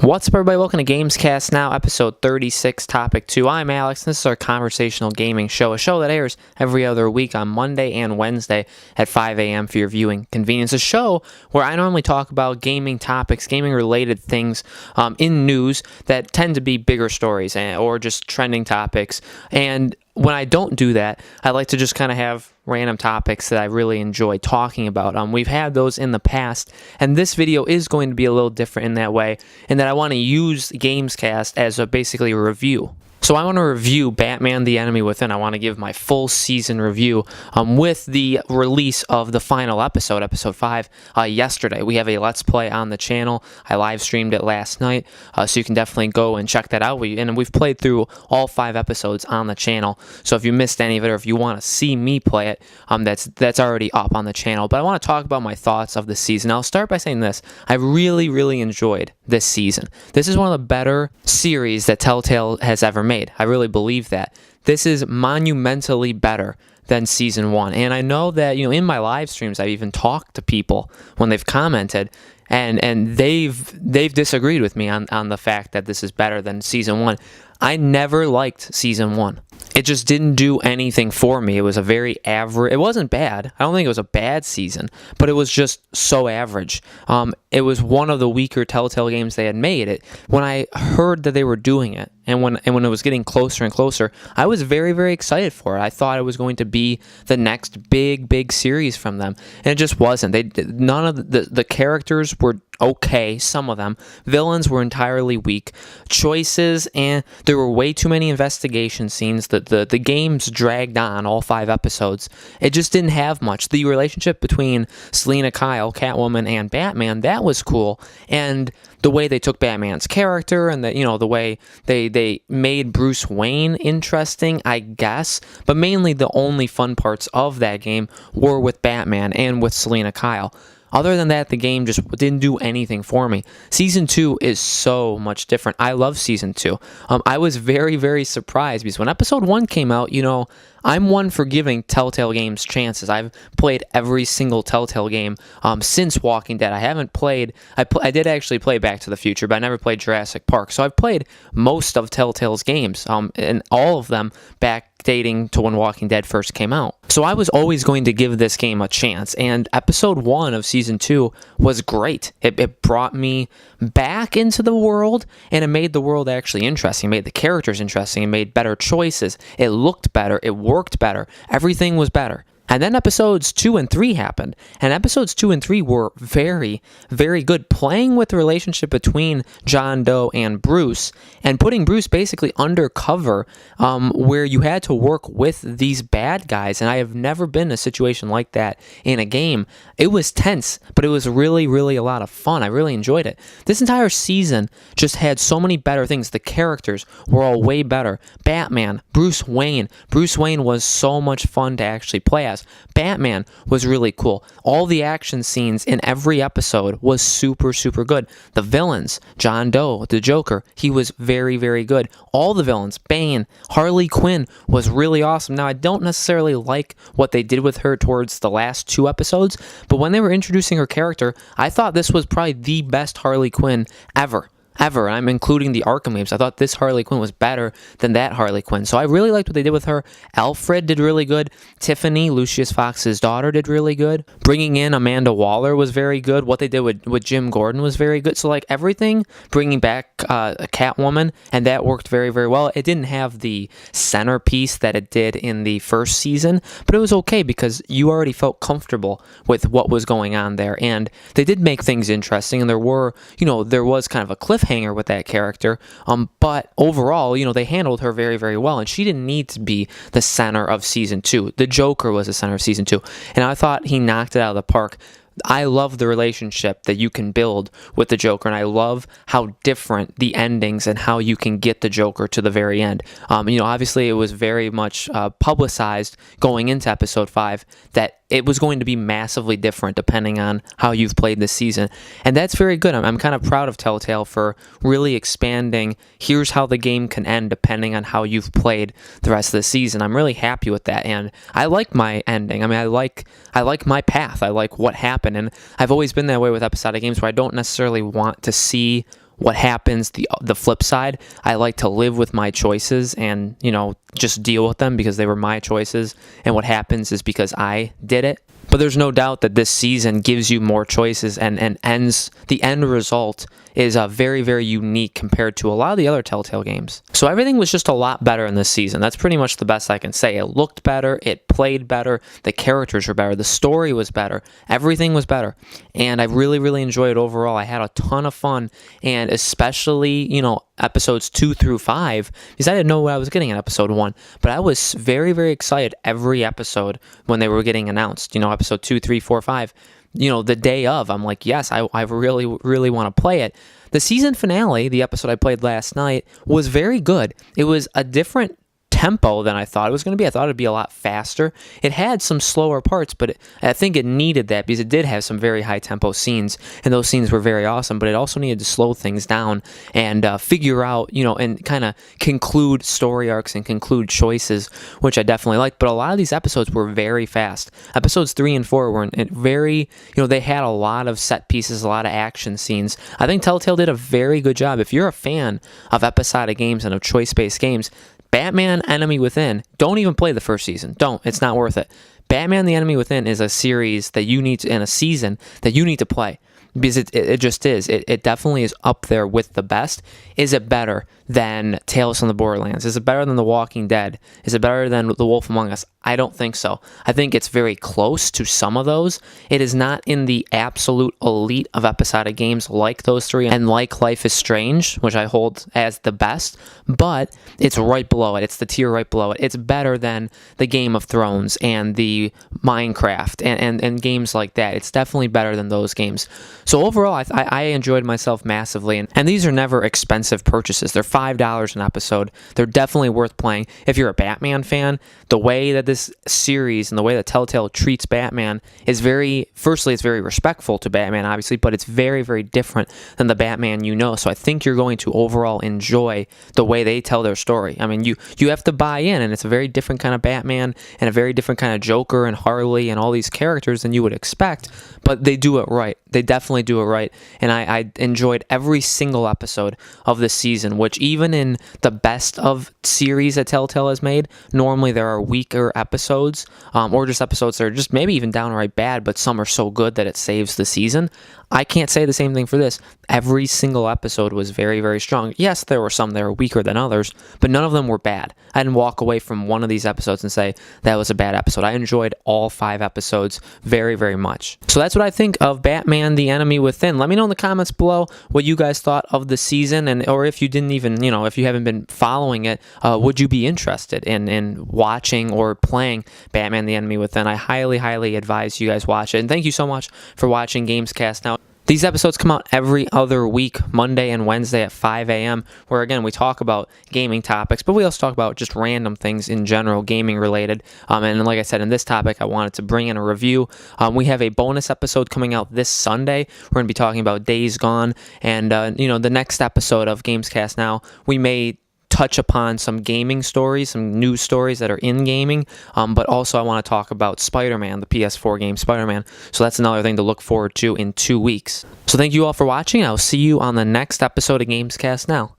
What's up, everybody? Welcome to Gamescast now, episode 36, topic 2. I'm Alex, and this is our conversational gaming show, a show that airs every other week on Monday and Wednesday at 5 a.m. for your viewing convenience. A show where I normally talk about gaming topics, gaming-related things in news that tend to be bigger stories or just trending topics. And when I don't do that, I like to just kind of have random topics that I really enjoy talking about. We've had those in the past, and this video is going to be a little different in that way, in that I want to use Gamescast as basically a review. So I want to review Batman: The Enemy Within. I want to give my full season review with the release of the final episode, episode 5, yesterday. We have a Let's Play on the channel. I live streamed it last night, so you can definitely go and check that out. We've played through all 5 episodes on the channel, so if you missed any of it or if you want to see me play it, that's already up on the channel. But I want to talk about my thoughts of the season. I'll start by saying this. I really enjoyed this season. This is one of the better series that Telltale has ever made. I really believe that. This is monumentally better than season 1. And I know that, in my live streams, I've even talked to people when they've commented, and they've disagreed with me on the fact that this is better than season 1. I never liked season 1. It just didn't do anything for me. It was a very average. It wasn't bad. I don't think it was a bad season, but it was just so average. It was one of the weaker Telltale games they had made. When I heard that they were doing it, and when it was getting closer and closer, I was very excited for it. I thought it was going to be the next big series from them, and it just wasn't. None of the characters were okay. Some of them villains were entirely weak. Choices, and there were way too many investigation scenes. The games dragged on all 5 episodes. It just didn't have much. The relationship between Selina Kyle, Catwoman, and Batman, that was cool, and the way they took Batman's character and the way they made Bruce Wayne interesting, I guess. But mainly the only fun parts of that game were with Batman and with Selina Kyle. Other than that, the game just didn't do anything for me. Season 2 is so much different. I love Season 2. I was very surprised because when Episode 1 came out, I'm one for giving Telltale games chances. I've played every single Telltale game since Walking Dead. I haven't played... I did actually play Back to the Future, but I never played Jurassic Park. So I've played most of Telltale's games, and all of them dating to when Walking Dead first came out. So I was always going to give this game a chance, and Episode 1 of Season 2 was great. It brought me back into the world, and it made the world actually interesting. It made the characters interesting. It made better choices. It looked better. It worked better. Everything was better. And then episodes 2 and 3 happened, and episodes 2 and 3 were very good, playing with the relationship between John Doe and Bruce, and putting Bruce basically undercover, where you had to work with these bad guys, and I have never been in a situation like that in a game. It was tense, but it was really a lot of fun. I really enjoyed it. This entire season just had so many better things. The characters were all way better. Batman, Bruce Wayne was so much fun to actually play as. Batman was really cool. All the action scenes in every episode was super good. The villains, John Doe, the Joker, he was very good. All the villains, Bane, Harley Quinn was really awesome. Now, I don't necessarily like what they did with her towards the last 2 episodes, but when they were introducing her character, I thought this was probably the best Harley Quinn ever. And I'm including the Arkham games. I thought this Harley Quinn was better than that Harley Quinn. So I really liked what they did with her. Alfred did really good. Tiffany, Lucius Fox's daughter, did really good. Bringing in Amanda Waller was very good. What they did with Jim Gordon was very good. So everything, bringing back Catwoman, and that worked very well. It didn't have the centerpiece that it did in the first season, but it was okay because you already felt comfortable with what was going on there. And they did make things interesting, and there was kind of a cliffhanger with that character, but overall, they handled her very well, and she didn't need to be the center of season 2. The Joker was the center of season 2, and I thought he knocked it out of the park. I love the relationship that you can build with the Joker, and I love how different the endings and how you can get the Joker to the very end. Obviously it was very much publicized going into episode 5 that it was going to be massively different depending on how you've played this season, and that's very good. I'm kind of proud of Telltale for really expanding, here's how the game can end depending on how you've played the rest of the season. I'm really happy with that, and I like my ending. I like my path. I like what happened, and I've always been that way with episodic games where I don't necessarily want to see what happens, the flip side. I like to live with my choices and, just deal with them because they were my choices. And what happens is because I did it. But there's no doubt that this season gives you more choices and the end result is very, very unique compared to a lot of the other Telltale games. So everything was just a lot better in this season. That's pretty much the best I can say. It looked better, it played better, the characters were better, the story was better, everything was better. And I really, really enjoyed it overall. I had a ton of fun, and especially, episodes 2 through 5, because I didn't know what I was getting in episode 1, but I was very, very excited every episode when they were getting announced, episode 2, 3, 4, 5, the day of. I'm like, yes, I really, really want to play it. The season finale, the episode I played last night, was very good. It was a different tempo than I thought it was going to be. I thought it'd be a lot faster. It had some slower parts, but I think it needed that because it did have some very high tempo scenes, and those scenes were very awesome, but it also needed to slow things down and figure out, and kind of conclude story arcs and conclude choices, which I definitely liked. But a lot of these episodes were very fast. Episodes 3 and 4 were very, they had a lot of set pieces, a lot of action scenes. I think Telltale did a very good job. If you're a fan of episodic games and of choice-based games, Batman Enemy Within, don't even play the first season. Don't. It's not worth it. Batman the Enemy Within is a series that you need to, in a season that you need to play. Because it just is. It definitely is up there with the best. Is it better than Tales from the Borderlands? Is it better than The Walking Dead? Is it better than The Wolf Among Us? I don't think so. I think it's very close to some of those. It is not in the absolute elite of episodic games like those three and like Life is Strange, which I hold as the best, but it's right below it. It's the tier right below it. It's better than the Game of Thrones and the Minecraft and games like that. It's definitely better than those games. So overall, I enjoyed myself massively, and these are never expensive purchases. They're $5 an episode. They're definitely worth playing. If you're a Batman fan, the way that this series and the way that Telltale treats Batman is firstly, it's very respectful to Batman, obviously, but it's very, very different than the Batman you know. So I think you're going to overall enjoy the way they tell their story. I mean, you have to buy in, and it's a very different kind of Batman and a very different kind of Joker and Harley and all these characters than you would expect, but they do it right. They definitely do it right, and I enjoyed every single episode of this season, which even in the best of series that Telltale has made, normally there are weaker episodes, or just episodes that are just maybe even downright bad, but some are so good that it saves the season. I can't say the same thing for this. Every single episode was very, very strong. Yes, there were some that were weaker than others, but none of them were bad. I didn't walk away from one of these episodes and say that was a bad episode. I enjoyed all 5 episodes very, very much. So that's what I think of Batman the Enemy Within. Let me know in the comments below what you guys thought of the season, and or if you didn't even, if you haven't been following it, would you be interested in watching or playing Batman the Enemy Within? I highly, highly advise you guys watch it. And thank you so much for watching Gamescast. Now, these episodes come out every other week, Monday and Wednesday at 5 a.m., where, again, we talk about gaming topics, but we also talk about just random things in general, gaming related. And like I said, in this topic, I wanted to bring in a review. We have a bonus episode coming out this Sunday. We're going to be talking about Days Gone. And, the next episode of Gamescast Now, we may touch upon some gaming stories, some news stories that are in gaming, but also I want to talk about Spider-Man, the PS4 game Spider-Man. So that's another thing to look forward to in 2 weeks. So thank you all for watching. I'll see you on the next episode of Gamescast Now.